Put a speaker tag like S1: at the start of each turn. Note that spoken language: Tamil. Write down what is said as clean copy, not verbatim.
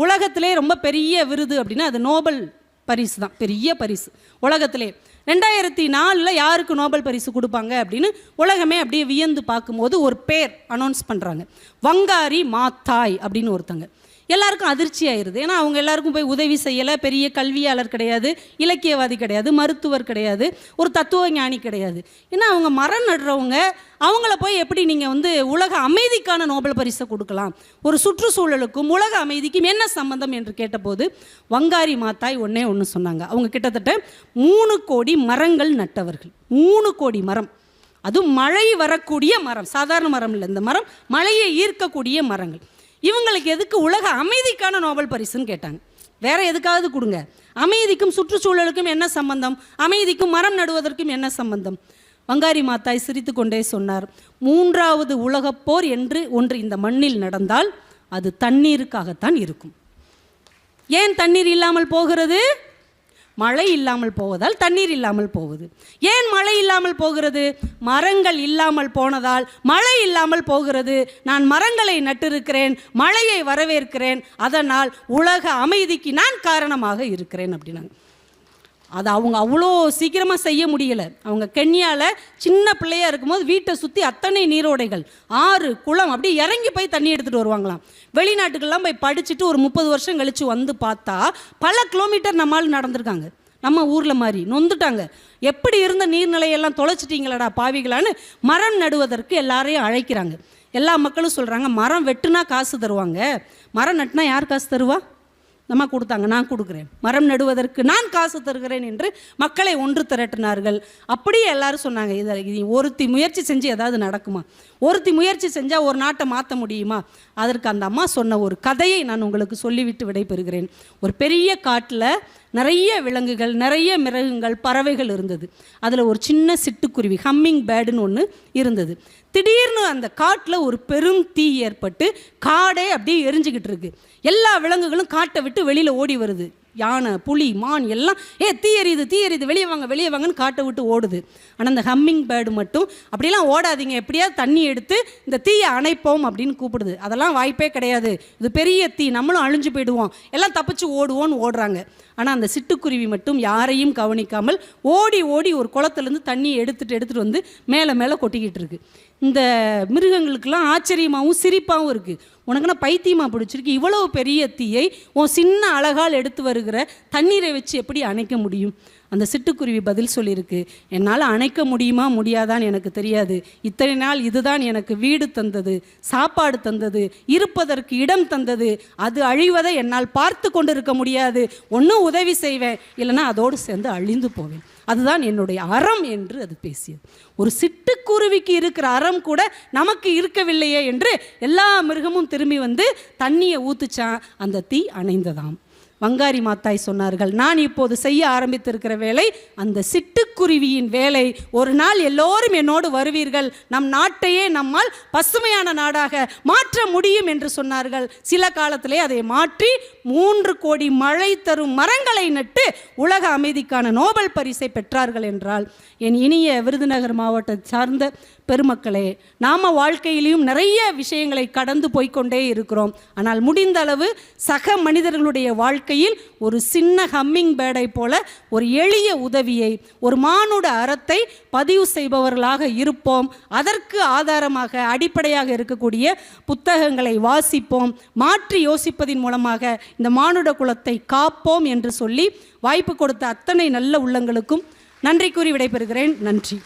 S1: உலகத்திலே ரொம்ப பெரிய விருது அப்படின்னா அது நோபல் பரிசு தான், பெரிய பரிசு உலகத்திலே. 2004 யாருக்கு நோபல் பரிசு கொடுப்பாங்க அப்படின்னு உலகமே அப்படியே வியந்து பார்க்கும்போது ஒரு பேர் அனௌன்ஸ் பண்ணுறாங்க. வங்காரி மாத்தாய் அப்படின்னு ஒருத்தங்க. எல்லாருக்கும் அதிர்ச்சி ஆயிடுது. ஏன்னா அவங்க எல்லாருக்கும் போய் உதவி செய்யலை. பெரிய கல்வியாளர் கிடையாது, இலக்கியவாதி கிடையாது, மருத்துவர் கிடையாது, ஒரு தத்துவ ஞானி கிடையாது. ஏன்னா அவங்க மரம் நடுறவங்க. அவங்கள போய் எப்படி நீங்கள் உலக அமைதிக்கான நோபல் பரிசை கொடுக்கலாம்? ஒரு சுற்றுச்சூழலுக்கும் உலக அமைதிக்கும் என்ன சம்பந்தம் என்று கேட்டபோது வங்காரி மாத்தாய் ஒன்று சொன்னாங்க. அவங்க கிட்டத்தட்ட 3 கோடி மரங்கள் நட்டவர்கள். 3 கோடி மரம், அதுவும் மழை வரக்கூடிய மரம், சாதாரண மரம் இல்லை. இந்த மரம் மழையை ஈர்க்கக்கூடிய மரங்கள். இவங்களுக்கு எதுக்கு உலக அமைதிக்கான நோபல் பரிசுன்னு கேட்டாங்க. வேற எதுக்காவது கொடுங்க. அமைதிக்கும் சுற்றுச்சூழலுக்கும் என்ன சம்பந்தம்? அமைதிக்கும் மரம் நடுவதற்கும் என்ன சம்பந்தம்? வங்காரி மாத்தாய் சிரித்து கொண்டே சொன்னார், 3வது உலகப்போர் என்று ஒன்று இந்த மண்ணில் நடந்தால் அது தண்ணீருக்காகத்தான் இருக்கும். ஏன் தண்ணீர் இல்லாமல் போகிறது? மழை இல்லாமல் போவதால் தண்ணீர் இல்லாமல் போகுது. ஏன் மழை இல்லாமல் போகிறது? மரங்கள் இல்லாமல் போனதால் மழை இல்லாமல் போகிறது. நான் மரங்களை நட்டிருக்கிறேன், மழையை வரவேற்கிறேன், அதனால் உலக அமைதிக்கு நான் காரணமாக இருக்கிறேன் அப்படின்னாங்க. அது அவங்க அவ்வளோ சீக்கிரமாக செய்ய முடியலை. அவங்க கென்யாவில் சின்ன பிள்ளையாக இருக்கும்போது வீட்டை சுற்றி அத்தனை நீரோடைகள், ஆறு, குளம் அப்படி இறங்கி போய் தண்ணி எடுத்துகிட்டு வருவாங்களாம். வெளிநாட்டுக்கெல்லாம் போய் படிச்சுட்டு ஒரு 30 வருஷம் கழித்து வந்து பார்த்தா பல கிலோமீட்டர் நம்மால் நடந்திருக்காங்க. நம்ம ஊரில் மாதிரி நொந்துட்டாங்க. எப்படி இருந்த நீர்நிலையெல்லாம் தொலைச்சிட்டிங்களடா பாவிகளான்னு மரம் நடுவதற்கு எல்லாரையும் அழைக்கிறாங்க. எல்லா மக்களும் சொல்கிறாங்க, மரம் வெட்டுனா காசு தருவாங்க, மரம் நட்டுனா யார் காசு தருவா? நம்ம கொடுத்தாங்க, நான் கொடுக்குறேன், மரம் நடுவதற்கு நான் காசு தருகிறேன் என்று மக்களை ஒன்று திரட்டினார்கள். அப்படியே எல்லாரும் சொன்னாங்க, இது ஒருத்தி முயற்சி செஞ்சு ஏதாவது நடக்குமா? ஒருத்தி முயற்சி செஞ்சால் ஒரு நாட்டை மாற்ற முடியுமா? அதற்கு அந்த அம்மா சொன்ன ஒரு கதையை நான் உங்களுக்கு சொல்லிவிட்டு விடைபெறுகிறேன். ஒரு பெரிய காட்டில் நிறைய விலங்குகள், நிறைய மிருகங்கள், பறவைகள் இருந்தது. அதில் ஒரு சின்ன சிட்டுக்குருவி, ஹம்மிங் பேர்டுன்னு ஒன்று இருந்தது. திடீர்னு அந்த காட்டில் ஒரு பெரும் தீ ஏற்பட்டு காடே அப்படியே எரிஞ்சுக்கிட்டு இருக்கு. எல்லா விலங்குகளும் காட்டை விட்டு வெளியில் ஓடி வருது. யானை, புலி, மான் எல்லாம் தீ எரியுது, தீ எரியுது, வெளியே வாங்க, வெளியே வாங்கன்னு காட்டை விட்டு ஓடுது. ஆனால் அந்த ஹம்மிங் பேர்டு மட்டும் அப்படிலாம் ஓடாதீங்க, எப்படியாவது தண்ணி எடுத்து இந்த தீயை அணைப்போம் அப்படின்னு கூப்பிடுது. அதெல்லாம் வாய்ப்பே கிடையாது, இது பெரிய தீ, நம்மளும் அழிஞ்சு போயிடுவோம், எல்லாம் தப்பிச்சு ஓடுவோன்னு ஓடுறாங்க. ஆனால் அந்த சிட்டுக்குருவி மட்டும் யாரையும் கவனிக்காமல் ஓடி ஓடி ஒரு குளத்துலேருந்து தண்ணியை எடுத்துகிட்டு வந்து மேலே மேலே கொட்டிக்கிட்டு இருக்கு. இந்த மிருகங்களுக்கெல்லாம் ஆச்சரியமாகவும் சிரிப்பாகவும் இருக்குது. உனக்குன்னா பைத்தியமாக பிடிச்சிருக்கு, இவ்வளவு பெரிய தீயை உன் சின்ன அழகால் எடுத்து வருகிற தண்ணீரை வச்சு எப்படி அணைக்க முடியும்? அந்த சிட்டுக்குருவி பதில் சொல்லியிருக்கு, என்னால் அணைக்க முடியுமா முடியாதான்னு எனக்கு தெரியாது. இத்தனை நாள் இதுதான் எனக்கு வீடு தந்தது, சாப்பாடு தந்தது, இருப்பதற்கு இடம் தந்தது. அது அழிவதை என்னால் பார்த்து கொண்டு இருக்க முடியாது. ஒன்றும் உதவி செய்வேன், இல்லைன்னா அதோடு சேர்ந்து அழிந்து போவேன். அதுதான் என்னுடைய அறம் என்று அது பேசியது. ஒரு சிட்டுக்குருவிக்கு இருக்கிற அறம் கூட நமக்கு இருக்கவில்லையே என்று எல்லா மிருகமும் திரும்பி வந்து தண்ணியை ஊத்துச்சான். அந்த தீ அணைந்ததாம். வங்காரி மாத்தாய் சொன்னார்கள், நான் இப்போது செய்ய ஆரம்பித்திருக்கிற வேலை அந்த சிட்டுக்குருவியின் வேலை. ஒரு நாள் எல்லோரும் என்னோடு வருவீர்கள், நம் நாட்டையே நம்மால் பசுமையான நாடாக மாற்ற முடியும் என்று சொன்னார்கள். சில காலத்திலே அதை மாற்றி 3 கோடி மழை தரும் மரங்களை நட்டு உலக அமைதிக்கான நோபல் பரிசை பெற்றார்கள் என்றால், என் இனிய விருதுநகர் மாவட்டத்தை சார்ந்த பெருமக்களே, நாம் வாழ்க்கையிலையும் நிறைய விஷயங்களை கடந்து போய்கொண்டே இருக்கிறோம். ஆனால் முடிந்த அளவு சக மனிதர்களுடைய வாழ்க்கையில் ஒரு சின்ன ஹம்மிங் பேர்டை போல ஒரு எளிய உதவியை, ஒரு மானுட அறத்தை பதிவு செய்பவர்களாக இருப்போம். அதற்கு ஆதாரமாக அடிப்படையாக இருக்கக்கூடிய புத்தகங்களை வாசிப்போம். மாற்றி யோசிப்பதின் மூலமாக இந்த மானுட குலத்தை காப்போம் என்று சொல்லி வாய்ப்பு கொடுத்த அத்தனை நல்ல உள்ளங்களுக்கும் நன்றி கூறி விடைபெறுகிறேன். நன்றி.